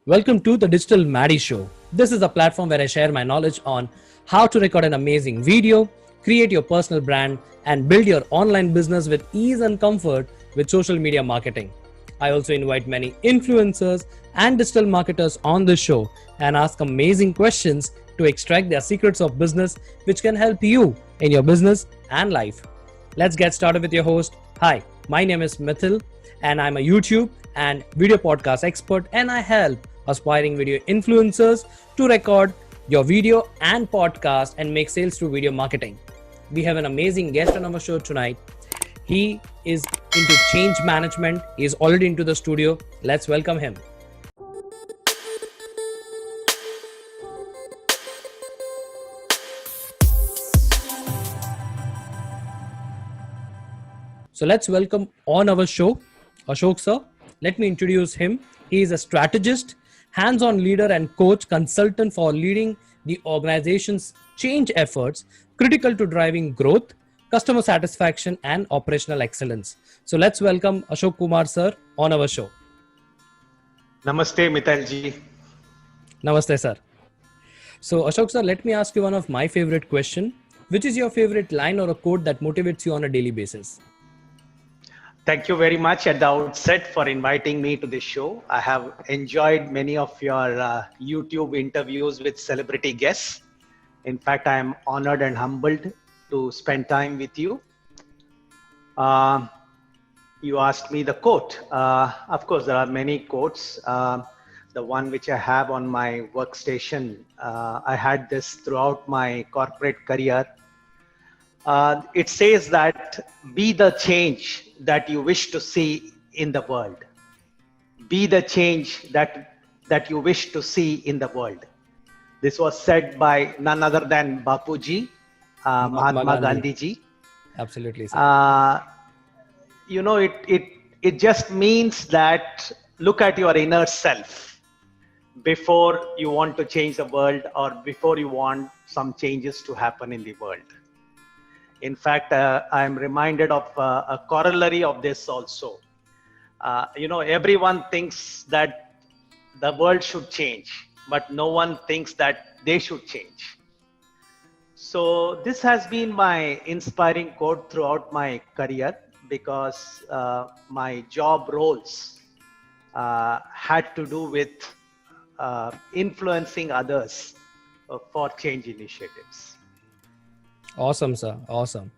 Welcome to the Digital Maddie Show. This is a platform where I share my knowledge on how to record an amazing video, create your personal brand, and build your online business with ease and comfort with social media marketing. I also invite many influencers and digital marketers on the show and ask amazing questions to extract their secrets of business, which can help you in your business and life. Let's get started with your host. Hi, my name is Mithil, and I'm a YouTube and video podcast expert, and I help aspiring video influencers to record your video and podcast and make sales through video marketing. We have an amazing guest on our show tonight. He is into change management. He is already into the studio. Let's welcome him. So let's welcome on our show Ashok sir. Let me introduce him. He is a strategist, hands-on leader and coach consultant for leading the organization's change efforts critical to driving growth, customer satisfaction and operational excellence. So let's welcome Ashok Kumar sir on our show. Namaste Mithalji. Namaste sir. So Ashok sir, let me ask you one of my favorite question. Which is your favorite line or a quote that motivates you on a daily basis? Thank you very much at the outset for inviting me to this show. I have enjoyed many of your YouTube interviews with celebrity guests. In fact, I am honored and humbled to spend time with you. You asked me the quote. Of course, there are many quotes. The one which I have on my workstation, I had this throughout my corporate career. It says that be the change that you wish to see in the world. Be the change that you wish to see in the world. This was said by none other than Bapuji, Mahatma Gandhi ji. Absolutely, sir. It just means that look at your inner self before you want to change the world or before you want some changes to happen in the world. In fact, I am reminded of a corollary of this also. Everyone thinks that the world should change, but no one thinks that they should change. So this has been my inspiring quote throughout my career because my job roles had to do with influencing others for change initiatives. Awesome, sir. Awesome.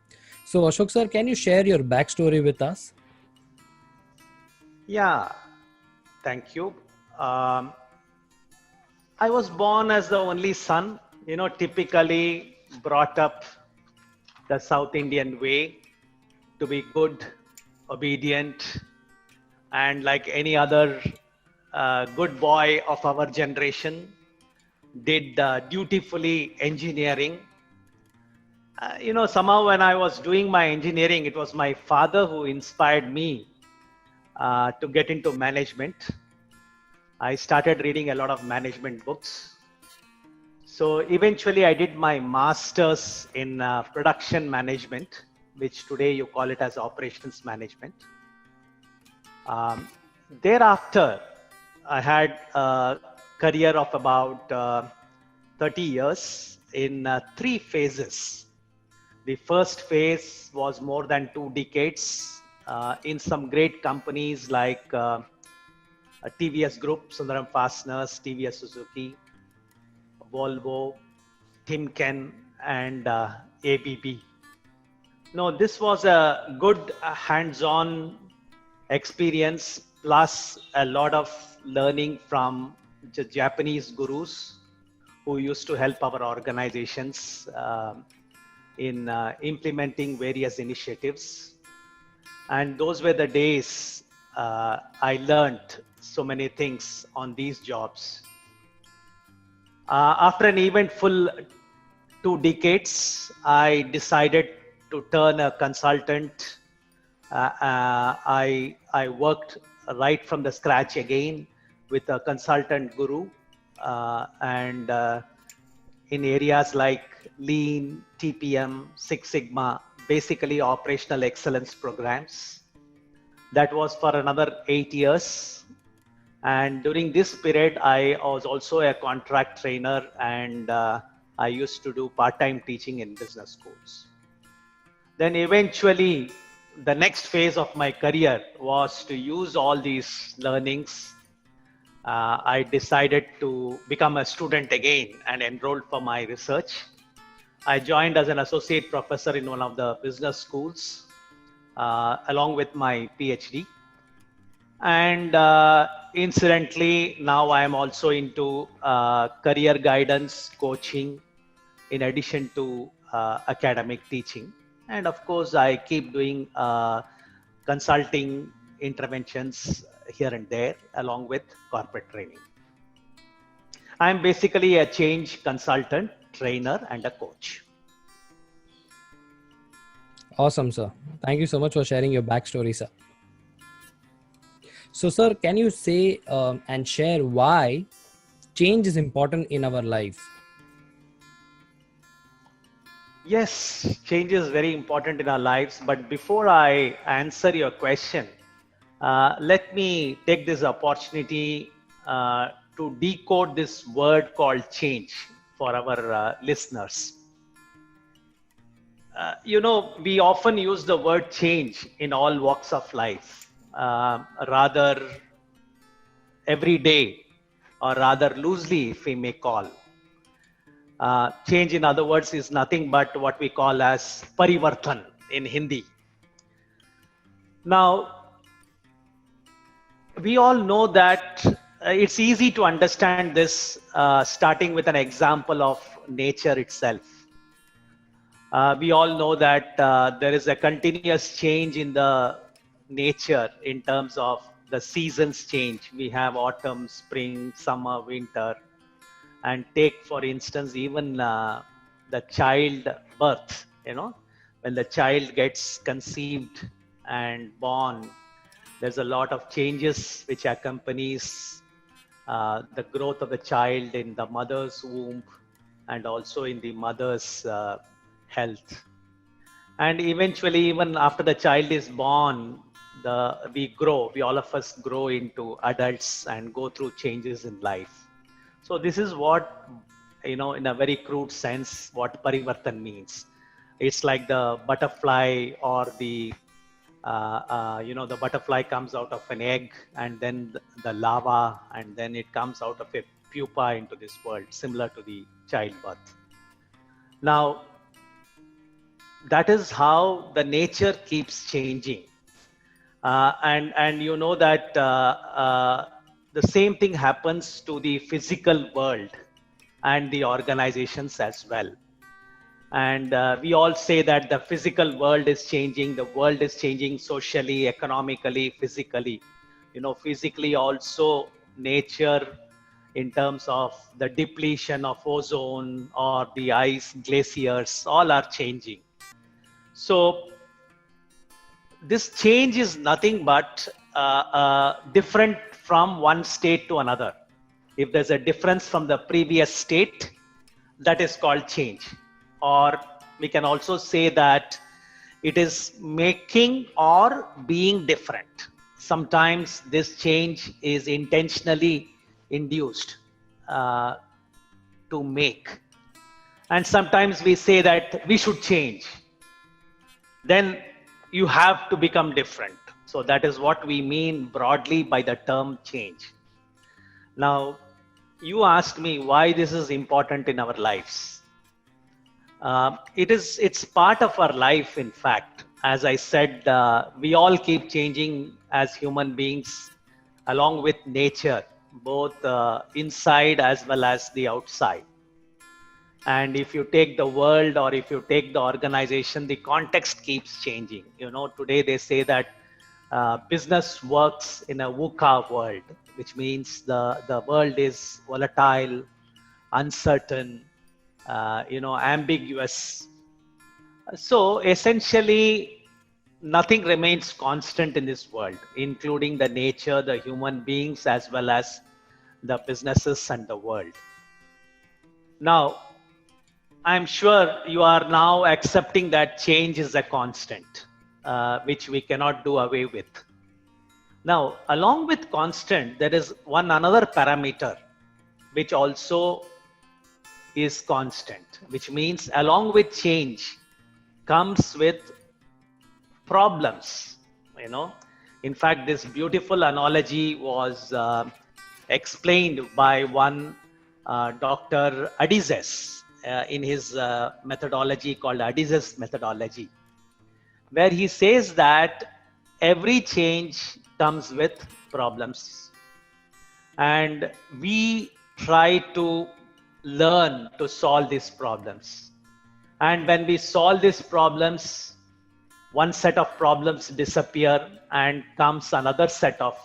So, Ashok sir, can you share your backstory with us? Yeah, thank you. I was born as the only son, typically brought up the South Indian way to be good, obedient, and like any other good boy of our generation, did dutifully engineering. Somehow when I was doing my engineering, it was my father who inspired me to get into management. I started reading a lot of management books. So eventually I did my master's in production management, which today you call it as operations management. Thereafter, I had a career of about 30 years in 3 phases. The first phase was more than 2 decades in some great companies like TVS Group, Sundaram Fasteners, TVS Suzuki, Volvo, Timken, and ABB. No, this was a good hands-on experience plus a lot of learning from the Japanese gurus who used to help our organizations in implementing various initiatives. And those were the days I learned so many things on these jobs. After an eventful 2 decades, I decided to turn a consultant. I worked right from the scratch again with a consultant guru and in areas like Lean, TPM, Six Sigma, basically operational excellence programs. That was for another 8 years. And during this period, I was also a contract trainer, and I used to do part-time teaching in business schools. Then eventually, the next phase of my career was to use all these learnings. I decided to become a student again and enrolled for my research. I joined as an associate professor in one of the business schools, along with my PhD. And incidentally, now I am also into career guidance, coaching, in addition to academic teaching. And of course, I keep doing consulting interventions here and there, along with corporate training. I'm basically a change consultant, trainer, and a coach. Awesome, sir. Thank you so much for sharing your backstory, sir. So, sir, can you say and share why change is important in our life? Yes, change is very important in our lives. But before I answer your question, let me take this opportunity to decode this word called change for our listeners. We often use the word change in all walks of life, rather every day, or rather loosely, if we may call. Change, in other words, is nothing but what we call as parivartan in Hindi. Now, we all know that it's easy to understand this, starting with an example of nature itself. We all know that there is a continuous change in the nature in terms of the seasons change. We have autumn, spring, summer, winter. And take, for instance, even the child birth, when the child gets conceived and born, there's a lot of changes which accompanies the growth of the child in the mother's womb and also in the mother's health. And eventually, even after the child is born, we all of us grow into adults and go through changes in life. So this is what, in a very crude sense, what parivartan means. It's like the butterfly, or the butterfly comes out of an egg, and then the larva, and then it comes out of a pupa into this world, similar to the childbirth. Now, that is how the nature keeps changing. And you know that the same thing happens to the physical world and the organizations as well. And we all say that the physical world is changing, the world is changing socially, economically, physically. Physically also, nature, in terms of the depletion of ozone or the ice, glaciers, all are changing. So this change is nothing but different from one state to another. If there's a difference from the previous state, that is called change. Or we can also say that it is making or being different. Sometimes this change is intentionally induced to make. And sometimes we say that we should change. Then you have to become different. So that is what we mean broadly by the term change. Now, you asked me why this is important in our lives. It's part of our life, in fact. As I said, we all keep changing as human beings along with nature, both inside as well as the outside. And if you take the world, or if you take the organization, the context keeps changing. Today they say that business works in a VUCA world, which means the world is volatile, uncertain, ambiguous. So essentially, nothing remains constant in this world, including the nature, the human beings, as well as the businesses and the world. Now, I'm sure you are now accepting that change is a constant, which we cannot do away with. Now, along with constant, there is one another parameter which also is constant, which means along with change comes with problems. You know, in fact, this beautiful analogy was explained by one Dr. Adizes in his methodology called Adizes methodology, where he says that every change comes with problems, and we try to learn to solve these problems. And when we solve these problems, one set of problems disappear and comes another set of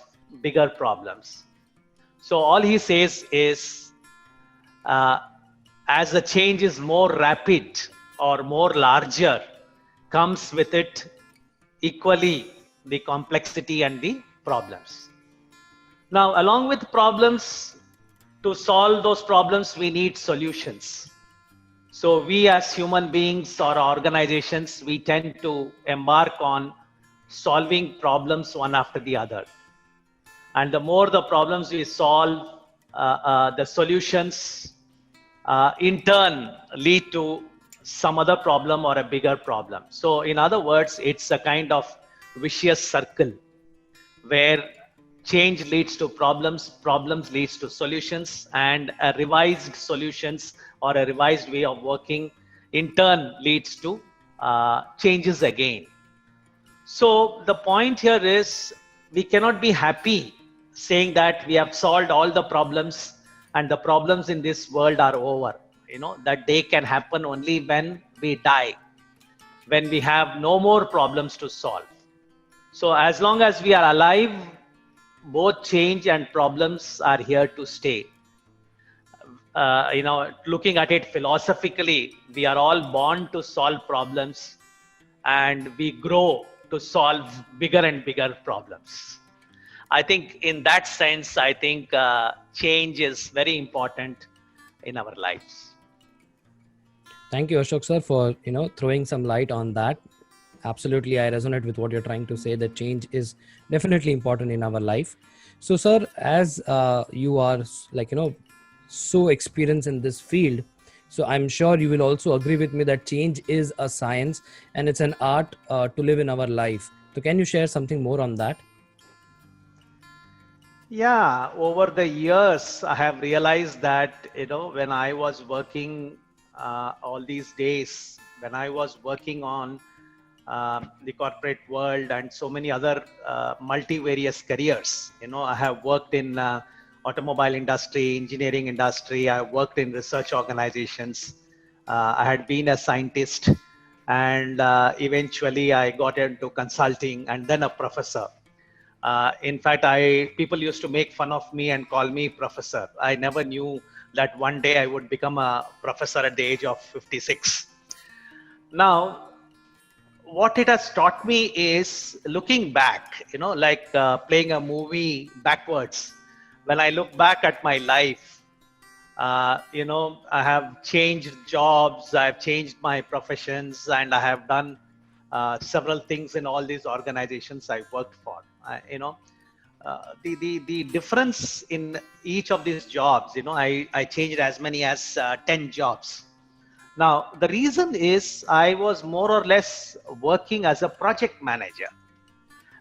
bigger problems. So all he says is, uh, as the change is more rapid or more larger, comes with it equally the complexity and the problems. Now, along with problems, to solve those problems, we need solutions. So we as human beings or organizations, we tend to embark on solving problems one after the other. And the more the problems we solve, the solutions in turn lead to some other problem or a bigger problem. So in other words, it's a kind of vicious circle where change leads to problems, problems leads to solutions, and a revised solutions or a revised way of working in turn leads to changes again. So the point here is, we cannot be happy saying that we have solved all the problems and the problems in this world are over. You know, that day can happen only when we die, when we have no more problems to solve. So as long as we are alive, both change and problems are here to stay. Looking at it philosophically, we are all born to solve problems, and we grow to solve bigger and bigger problems. I think in that sense, I think change is very important in our lives. Thank you, Ashok sir, for throwing some light on that. Absolutely, I resonate with what you're trying to say, that change is definitely important in our life. So sir, as you are so experienced in this field, so I'm sure you will also agree with me that change is a science and it's an art to live in our life. So can you share something more on that? Yeah, over the years, I have realized that, when I was working all these days, when I was working on the corporate world and so many other multivarious careers. I have worked in automobile industry, engineering industry. I worked in research organizations. I had been a scientist, and eventually I got into consulting and then a professor. In fact, people used to make fun of me and call me professor. I never knew that one day I would become a professor at the age of 56. Now, what it has taught me is looking back, like playing a movie backwards. When I look back at my life, I have changed jobs, I've changed my professions, and I have done several things in all these organizations I worked for. The difference in each of these jobs, I changed as many as 10 jobs. Now, the reason is I was more or less working as a project manager.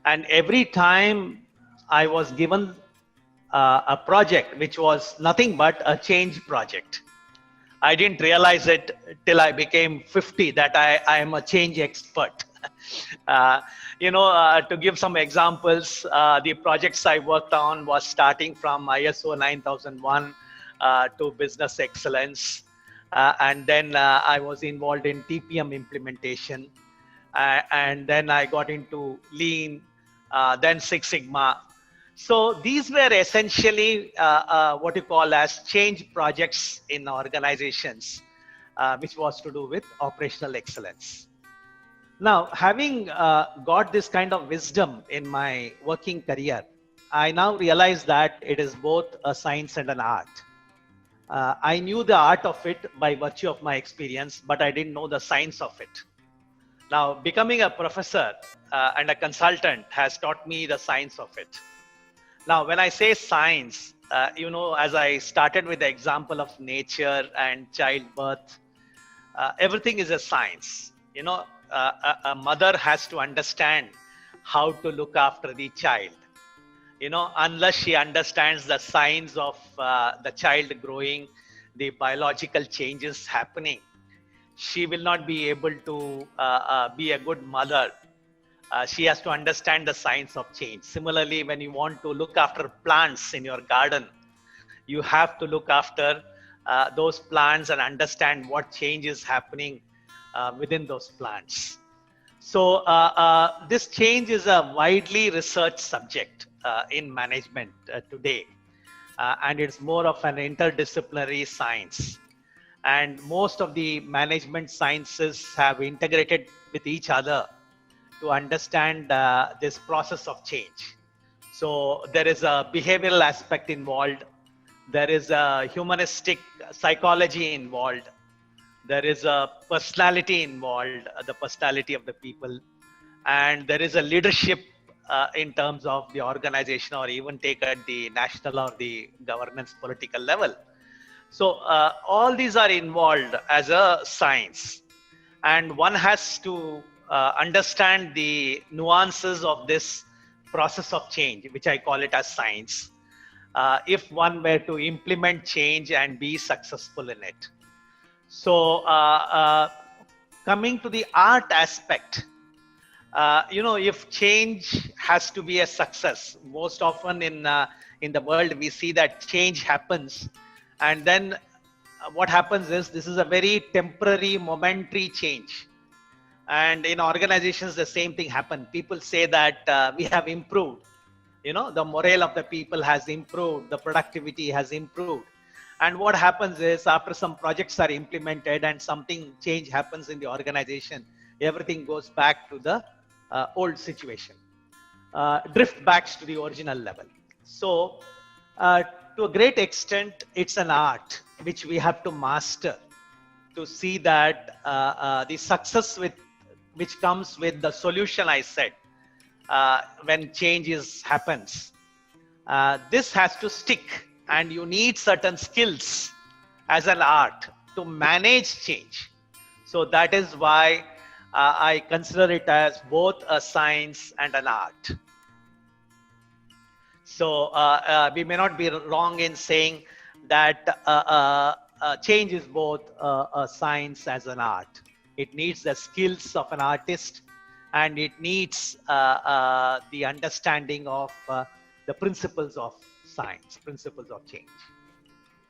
And every time I was given a project which was nothing but a change project, I didn't realize it till I became 50 that I am a change expert. To give some examples, the projects I worked on was starting from ISO 9001 to business excellence. And then I was involved in TPM implementation. And then I got into Lean, then Six Sigma. So these were essentially what you call as change projects in organizations, which was to do with operational excellence. Now, having got this kind of wisdom in my working career, I now realize that it is both a science and an art. I knew the art of it by virtue of my experience, but I didn't know the science of it. Now, becoming a professor and a consultant has taught me the science of it. Now, when I say science, as I started with the example of nature and childbirth, everything is a science. A mother has to understand how to look after the child. Unless she understands the signs of the child growing, the biological changes happening, she will not be able to be a good mother. She has to understand the science of change. Similarly, when you want to look after plants in your garden, you have to look after those plants and understand what change is happening within those plants. So this change is a widely researched subject in management today, and it's more of an interdisciplinary science. And most of the management sciences have integrated with each other to understand this process of change. So there is a behavioral aspect involved. There is a humanistic psychology involved. There is a personality involved, the personality of the people. And there is a leadership in terms of the organization, or even take at the national or the governance political level. So all these are involved as a science. And one has to understand the nuances of this process of change, which I call it as science, if one were to implement change and be successful in it. So coming to the art aspect, if change has to be a success, most often in the world we see that change happens, and then what happens is this is a very temporary, momentary change. And in organizations, the same thing happens. People say that we have improved. The morale of the people has improved, the productivity has improved. And what happens is, after some projects are implemented and something change happens in the organization, everything goes back to the old situation, drift back to the original level. So to a great extent, it's an art which we have to master to see that the success which comes with the solution I said, when changes happens, this has to stick, and you need certain skills as an art to manage change. So that is why I consider it as both a science and an art. So we may not be wrong in saying that change is both a science as an art. It needs the skills of an artist, and it needs the understanding of the principles of science, principles of change.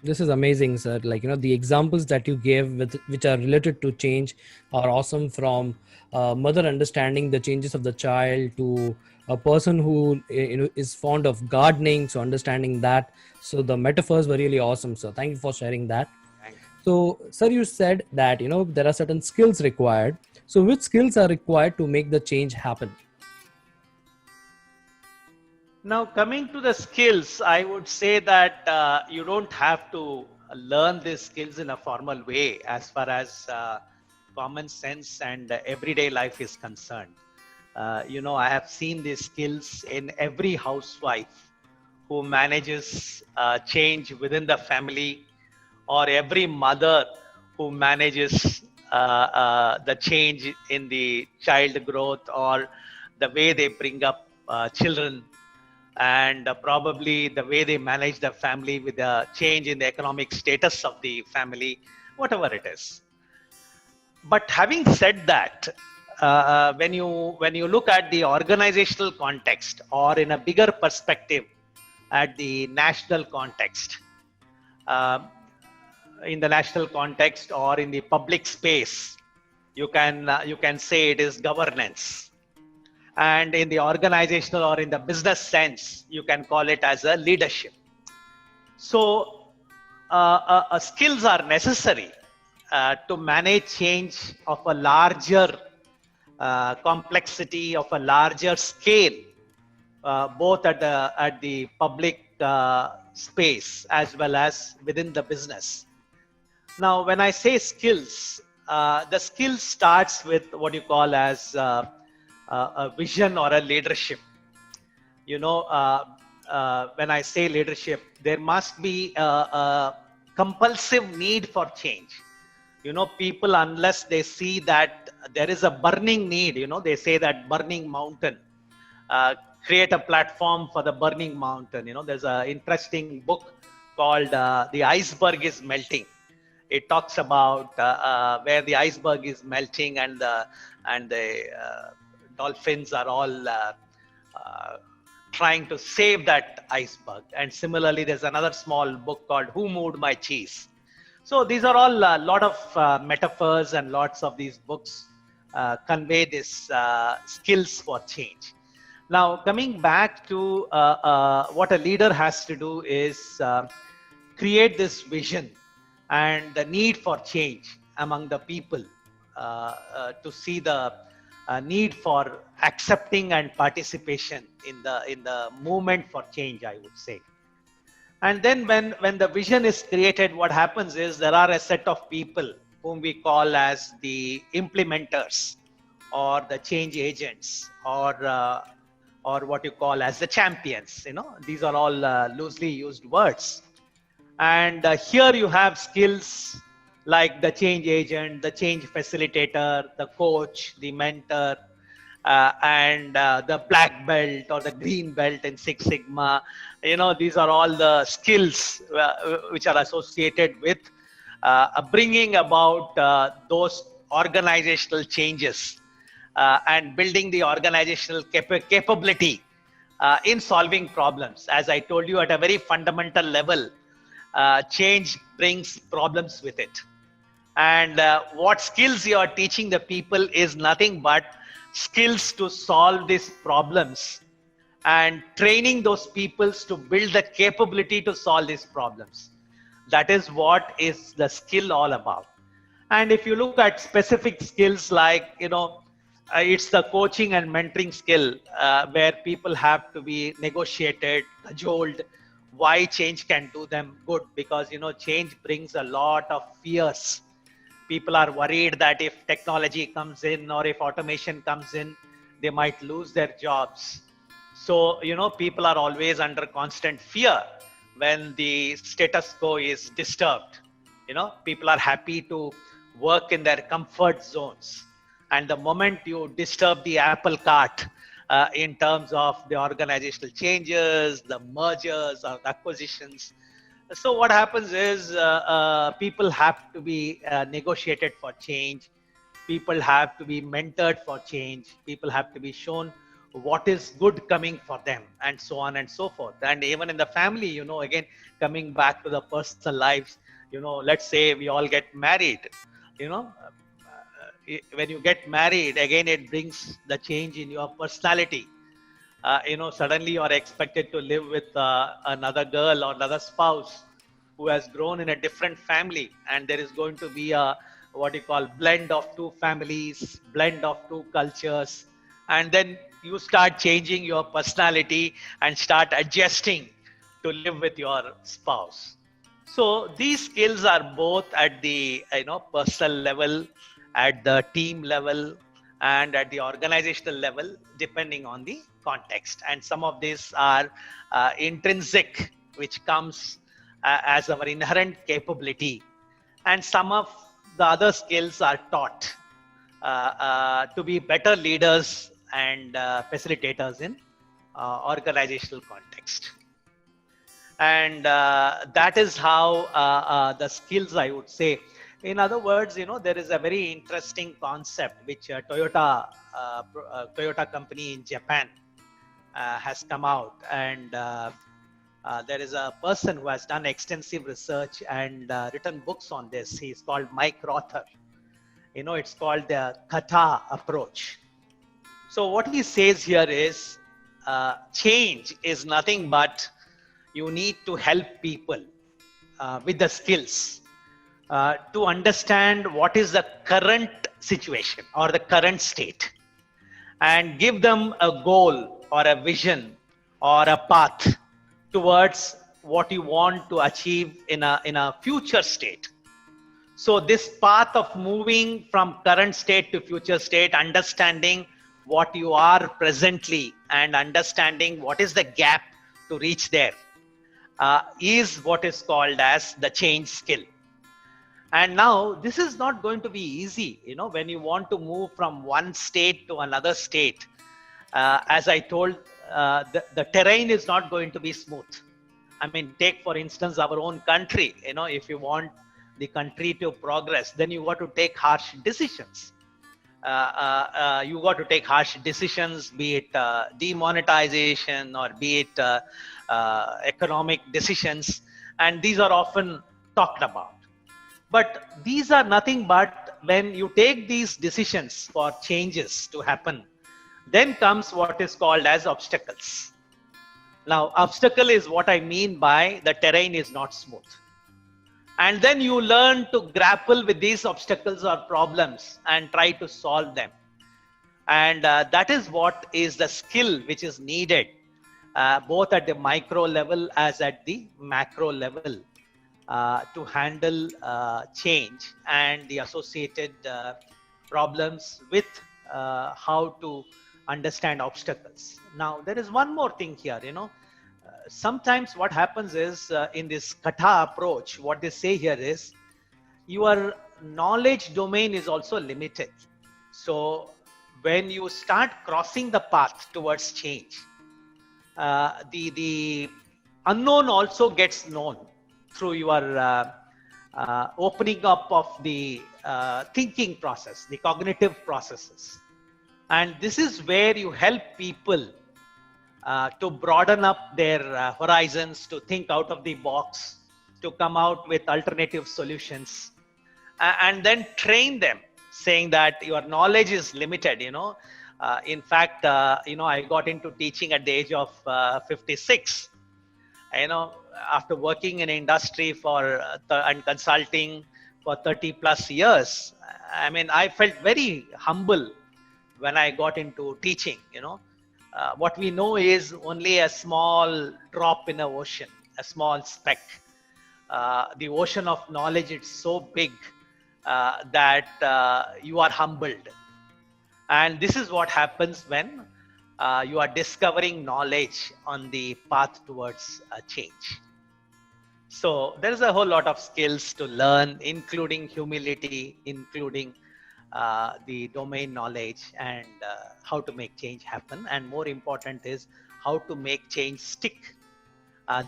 This is amazing, sir. The examples that you gave, which are related to change, are awesome. From mother understanding the changes of the child to a person who is fond of gardening, so understanding that. So the metaphors were really awesome, sir. Thank you for sharing that. So, sir, you said that there are certain skills required. So, which skills are required to make the change happen? Now, coming to the skills, I would say that you don't have to learn these skills in a formal way as far as common sense and everyday life is concerned. I have seen these skills in every housewife who manages change within the family, or every mother who manages the change in the child growth, or the way they bring up children, and probably the way they manage the family with the change in the economic status of the family, whatever it is. But having said that, when you look at the organizational context, or in a bigger perspective at the national context, in the national context or in the public space, you can say it is governance. And in the organizational or in the business sense, you can call it as a leadership. So skills are necessary to manage change of a larger complexity, of a larger scale, both at the public space as well as within the business. Now, when I say skills, the skill starts with what you call as a vision or a leadership. You know, when I say leadership, there must be a compulsive need for change. You know, people, unless they see that there is a burning need, you know, they say that burning mountain, uh, create a platform for the burning mountain. You know, there's an interesting book called The Iceberg is Melting. It talks about where the iceberg is melting, and the dolphins are all uh, trying to save that iceberg. And similarly, there's another small book called Who Moved My Cheese. So these are all a lot of metaphors, and lots of these books convey this skills for change. Now, coming back to what a leader has to do is create this vision and the need for change among the people, to see the need for accepting and participation in the movement for change, I would say. And then when the vision is created, what happens is there are a set of people whom we call as the implementers, or the change agents, or what you call as the champions. You know, these are all loosely used words. And here you have skills like the change agent, the change facilitator, the coach, the mentor, and the black belt or the green belt in Six Sigma. You know, these are all the skills which are associated with bringing about those organizational changes and building the organizational capability in solving problems. As I told you, at a very fundamental level, change brings problems with it. And what skills you are teaching the people is nothing but skills to solve these problems, and training those peoples to build the capability to solve these problems. That is what is the skill all about. And if you look at specific skills like, you know, it's the coaching and mentoring skill, where people have to be negotiated, cajoled, why change can do them good. Because, you know, change brings a lot of fears. People are worried that if technology comes in, or if automation comes in, they might lose their jobs. So, you know, people are always under constant fear when the status quo is disturbed. You know, people are happy to work in their comfort zones. And the moment you disturb the apple cart in terms of the organizational changes, the mergers or the acquisitions, so what happens is people have to be negotiated for change. People have to be mentored for change. People have to be shown what is good coming for them, and so on and so forth. And even in the family, you know, again, coming back to the personal lives, you know, let's say we all get married, you know, when you get married, again, it brings the change in your personality. You know, suddenly you are expected to live with another girl or another spouse who has grown in a different family, and there is going to be a what you call blend of two families, blend of two cultures, and then you start changing your personality and start adjusting to live with your spouse. So these skills are both at the, you know, personal level, at the team level, and at the organizational level, depending on the context. And some of these are intrinsic, which comes as our inherent capability, and some of the other skills are taught to be better leaders and facilitators in organizational context. And that is how the skills, I would say. In other words, you know, there is a very interesting concept which Toyota company in Japan has come out, and there is a person who has done extensive research and written books on this. He's called Mike Rother. You know, it's called the Kata approach. So what he says here is change is nothing but you need to help people with the skills to understand what is the current situation or the current state, and give them a goal or a vision or a path towards what you want to achieve in a future state. So this path of moving from current state to future state, understanding what you are presently and understanding what is the gap to reach there, is what is called as the change skill. And now this is not going to be easy, when you want to move from one state to another state. As I told, the terrain is not going to be smooth. I mean, take for instance our own country. If you want the country to progress, then you got to take harsh decisions. You got to take harsh decisions, be it demonetization or be it economic decisions, and these are often talked about. But these are nothing but when you take these decisions for changes to happen, then comes what is called as obstacles. Now, obstacle is what I mean by the terrain is not smooth. And then you learn to grapple with these obstacles or problems and try to solve them. And that is what is the skill which is needed, both at the micro level as at the macro level, to handle change and the associated problems with how to understand obstacles. Now, there is one more thing here, sometimes what happens is in this kata approach, what they say here is your knowledge domain is also limited. So when you start crossing the path towards change, the unknown also gets known through your opening up of the thinking process, the cognitive processes. And this is where you help people to broaden up their horizons, to think out of the box, to come out with alternative solutions, and then train them, saying that your knowledge is limited. In fact, I got into teaching at the age of 56. After working in industry for and consulting for 30 plus years, I mean, I felt very humble when I got into teaching. What we know is only a small drop in the ocean, a small speck. The ocean of knowledge is so big that you are humbled. And this is what happens when you are discovering knowledge on the path towards change. So there is a whole lot of skills to learn, including humility, including the domain knowledge, and how to make change happen. And more important is how to make change stick.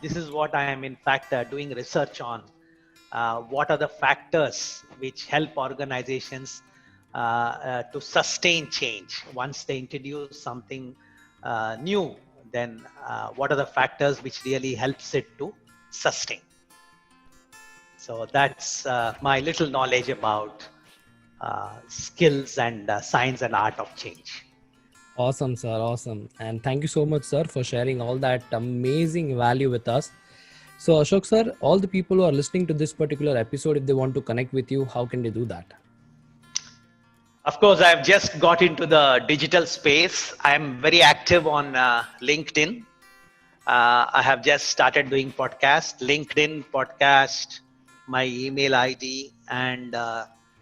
This is what I am in fact doing research on. What are the factors which help organizations to sustain change? Once they introduce something new, then what are the factors which really helps it to sustain? So that's my little knowledge about skills and science and art of change. Awesome, sir. Awesome. And thank you so much, sir, for sharing all that amazing value with us. So, Ashok, sir, all the people who are listening to this particular episode, if they want to connect with you, how can they do that? Of course, I've just got into the digital space. I'm very active on LinkedIn. I have just started doing podcast, LinkedIn podcast, my email ID, and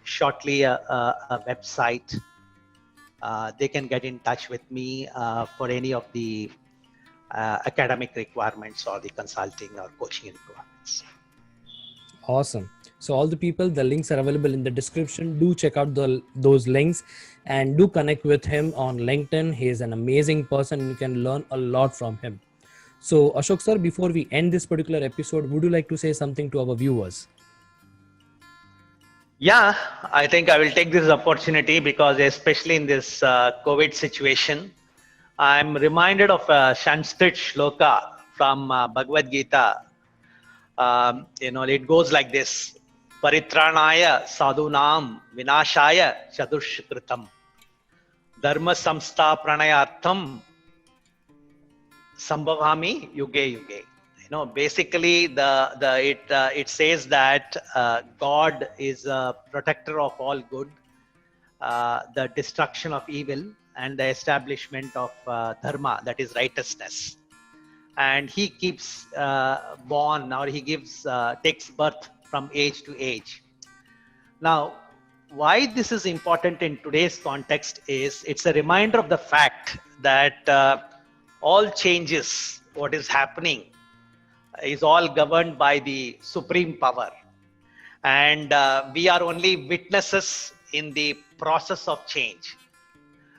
shortly a website. They can get in touch with me for any of the academic requirements or the consulting or coaching requirements. Awesome. So all the people, the links are available in the description. Do check out those links and do connect with him on LinkedIn. He is an amazing person. You can learn a lot from him. So Ashok sir, before we end this particular episode, would you like to say something to our viewers? Yeah, I think I will take this opportunity because especially in this COVID situation, I'm reminded of a Sanskrit shloka from Bhagavad Gita. It goes like this: Paritranaya sadhunam vinashaya chadushkritam dharma samstha pranayartham sambhavami yuge yuge. Basically it says that God is a protector of all good, the destruction of evil, and the establishment of dharma, that is righteousness. And he keeps born, or he gives takes birth from age to age. Now, why this is important in today's context is it's a reminder of the fact that all changes, what is happening, is all governed by the supreme power. And we are only witnesses in the process of change.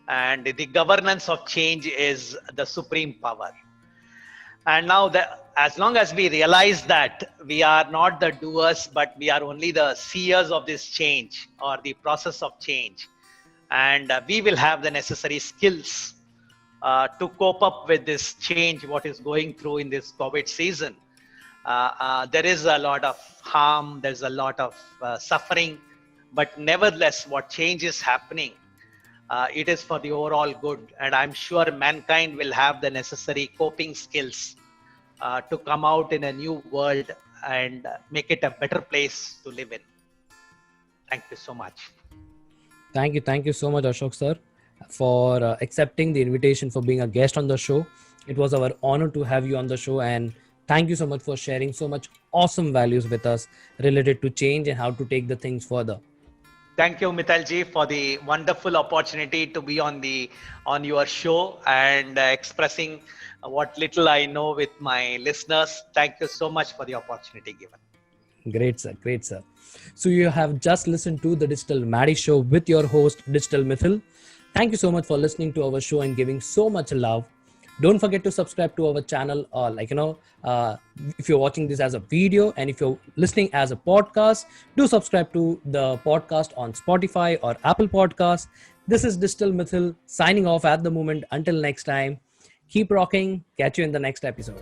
And the governance of change is the supreme power. And now, as long as we realize that we are not the doers, but we are only the seers of this change or the process of change, and we will have the necessary skills to cope up with this change, what is going through in this COVID season. There is a lot of harm, there's a lot of suffering, but nevertheless, what change is happening, it is for the overall good. And I'm sure mankind will have the necessary coping skills to come out in a new world and make it a better place to live in. Thank you so much. Thank you so much, Ashok sir, for accepting the invitation, for being a guest on the show. It was our honor to have you on the show, and thank you so much for sharing so much awesome values with us related to change and how to take the things further. Thank you, Mithalji, for the wonderful opportunity to be on your show and expressing what little I know with my listeners. Thank you so much for the opportunity given. Great, sir. Great, sir. So you have just listened to the Digital Maddie Show with your host, Digital Mithil. Thank you so much for listening to our show and giving so much love. Don't forget to subscribe to our channel, or if you're watching this as a video, and if you're listening as a podcast, do subscribe to the podcast on Spotify or Apple Podcasts. This is Digital Mithil signing off at the moment. Until next time, keep rocking. Catch you in the next episode.